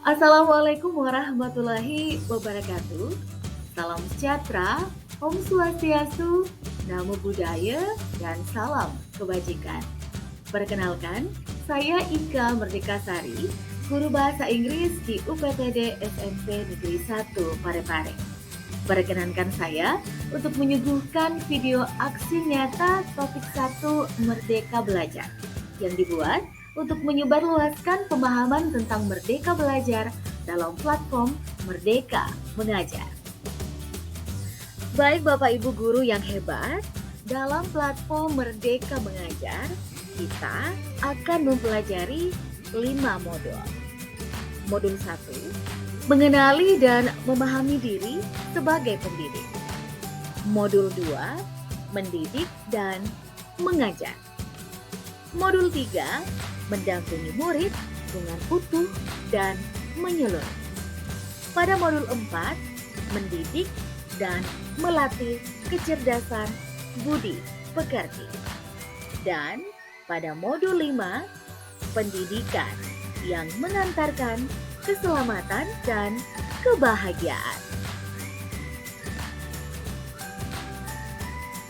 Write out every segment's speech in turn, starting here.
Assalamualaikum warahmatullahi wabarakatuh. Salam sejahtera, Om Swastiastu, Namo Buddhaya, dan salam kebajikan. Perkenalkan, saya Ika Merdekasari, guru bahasa Inggris di UPTD SMP Negeri 1 Parepare. Perkenankan saya untuk menyuguhkan video aksi nyata topik 1 Merdeka Belajar yang dibuat untuk menyebarluaskan pemahaman tentang merdeka belajar dalam platform Merdeka Mengajar. Baik Bapak Ibu guru yang hebat, dalam platform Merdeka Mengajar, kita akan mempelajari 5 modul. Modul 1, mengenali dan memahami diri sebagai pendidik. Modul 2, mendidik dan mengajar. Modul 3, mendampingi murid dengan utuh dan menyeluruh. Pada modul 4, mendidik dan melatih kecerdasan budi pekerti. Dan pada modul 5, pendidikan yang mengantarkan keselamatan dan kebahagiaan.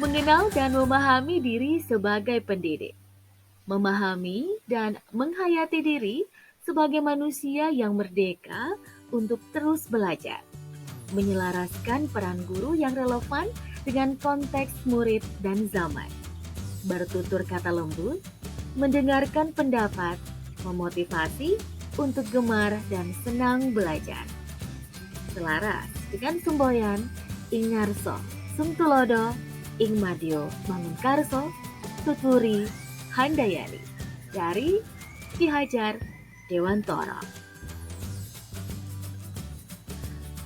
Mengenal dan memahami diri sebagai pendidik. Memahami dan menghayati diri sebagai manusia yang merdeka untuk terus belajar. Menyelaraskan peran guru yang relevan dengan konteks murid dan zaman. Bertutur kata lembut, mendengarkan pendapat, memotivasi untuk gemar dan senang belajar. Selaras dengan semboyan Ing Ngarso, Sung Tulodo, Ing Madyo Mangunkarso, Tuturi Handayani dari Ki Hajar Dewantara.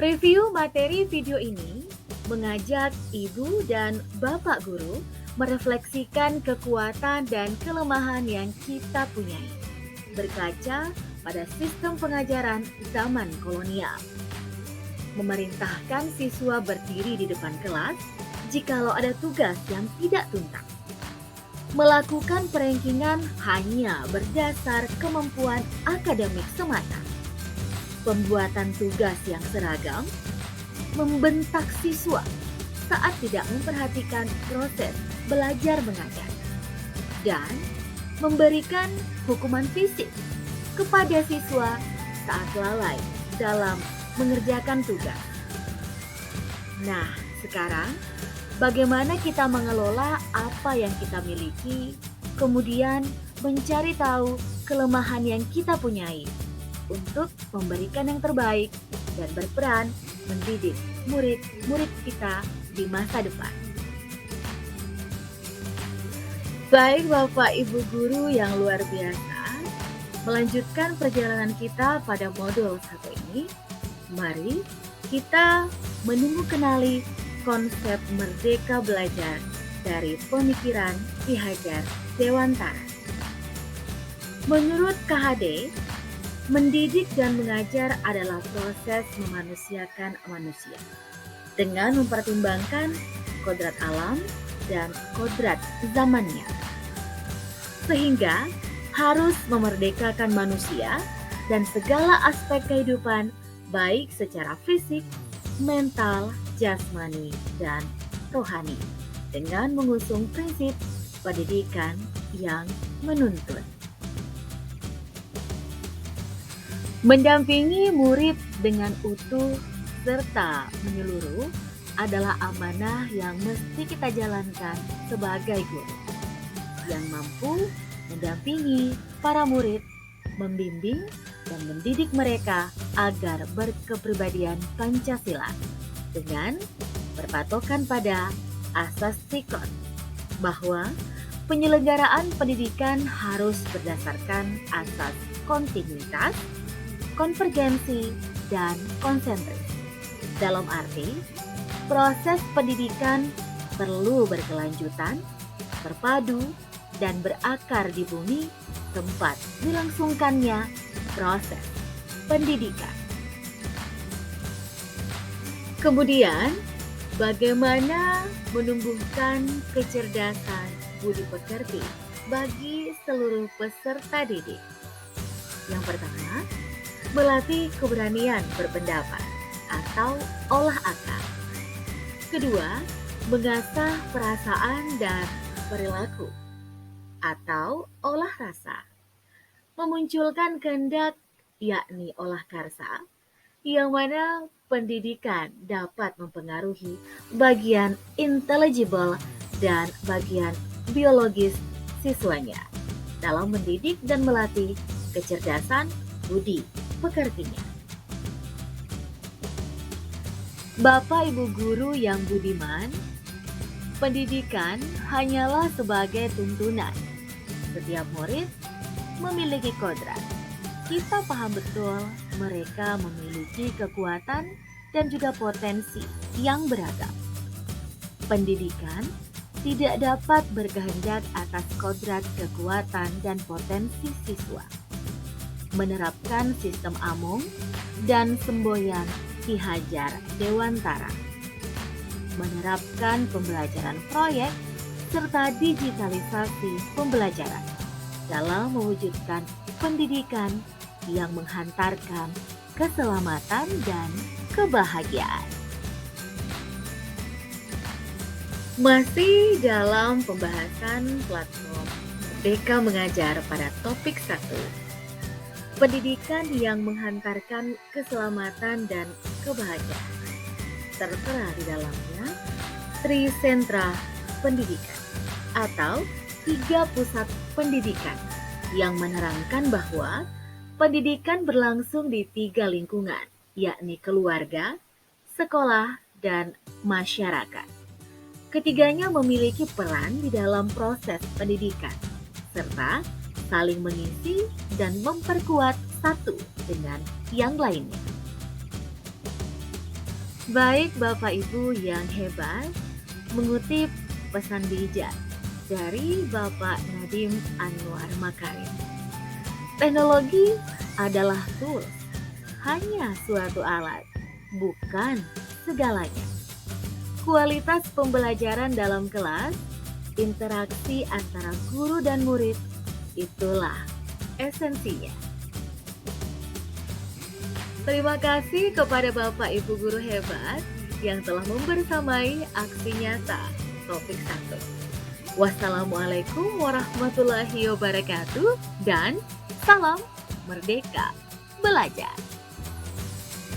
Review materi video ini mengajak ibu dan bapak guru merefleksikan kekuatan dan kelemahan yang kita punyai, berkaca pada sistem pengajaran zaman kolonial. Memerintahkan siswa berdiri di depan kelas jikalau ada tugas yang tidak tuntas. Melakukan perankingan hanya berdasar kemampuan akademik semata. Pembuatan tugas yang seragam, membentak siswa saat tidak memperhatikan proses belajar mengajar, dan memberikan hukuman fisik kepada siswa saat lalai dalam mengerjakan tugas. Nah, sekarang bagaimana kita mengelola apa yang kita miliki, kemudian mencari tahu kelemahan yang kita punyai untuk memberikan yang terbaik dan berperan mendidik murid-murid kita di masa depan. Baik Bapak Ibu guru yang luar biasa, melanjutkan perjalanan kita pada modul 1 ini, mari kita menunggu kenali konsep merdeka belajar dari pemikiran Ki Hajar Dewantara. Menurut KHD, mendidik dan mengajar adalah proses memanusiakan manusia dengan mempertimbangkan kodrat alam dan kodrat zamannya, sehingga harus memerdekakan manusia dan segala aspek kehidupan baik secara fisik, mental, jasmani, dan rohani dengan mengusung prinsip pendidikan yang menuntun. Mendampingi murid dengan utuh serta menyeluruh adalah amanah yang mesti kita jalankan sebagai guru yang mampu mendampingi para murid, membimbing dan mendidik mereka agar berkepribadian Pancasila dengan berpatokan pada asas sikon bahwa penyelenggaraan pendidikan harus berdasarkan asas kontinuitas, konvergensi, dan konsentris. Dalam arti, proses pendidikan perlu berkelanjutan, terpadu, dan berakar di bumi tempat dilangsungkannya proses pendidikan. Kemudian, bagaimana menumbuhkan kecerdasan budi pekerti bagi seluruh peserta didik? Yang pertama, melatih keberanian berpendapat atau olah akal. Kedua, mengasah perasaan dan perilaku atau olah rasa. Memunculkan kehendak, yakni olah karsa, yang mana pendidikan dapat mempengaruhi bagian intelligible dan bagian biologis siswanya dalam mendidik dan melatih kecerdasan budi pekertinya. Bapak Ibu guru yang budiman, pendidikan hanyalah sebagai tuntunan. Setiap murid memiliki kodrat. Kita paham betul mereka memiliki kekuatan dan juga potensi yang beragam. Pendidikan tidak dapat berkehendak atas kodrat, kekuatan, dan potensi siswa. Menerapkan sistem amung dan semboyan Ki Hajar Dewantara. Menerapkan pembelajaran proyek serta digitalisasi pembelajaran dalam mewujudkan pendidikan yang menghantarkan keselamatan dan kebahagiaan. Masih dalam pembahasan platform Merdeka Mengajar pada topik 1, pendidikan yang menghantarkan keselamatan dan kebahagiaan. Tertera di dalamnya Trisentra Pendidikan atau 3 pusat pendidikan yang menerangkan bahwa pendidikan berlangsung di 3 lingkungan, yakni keluarga, sekolah, dan masyarakat. Ketiganya memiliki peran di dalam proses pendidikan, serta saling mengisi dan memperkuat satu dengan yang lainnya. Baik Bapak Ibu yang hebat, mengutip pesan bijak dari Bapak Nadiem Anwar Makarim. Teknologi adalah tools, hanya suatu alat, bukan segalanya. Kualitas pembelajaran dalam kelas, interaksi antara guru dan murid, itulah esensinya. Terima kasih kepada Bapak Ibu guru hebat yang telah membersamai aksi nyata topik 1. Wassalamualaikum warahmatullahi wabarakatuh dan salam merdeka belajar.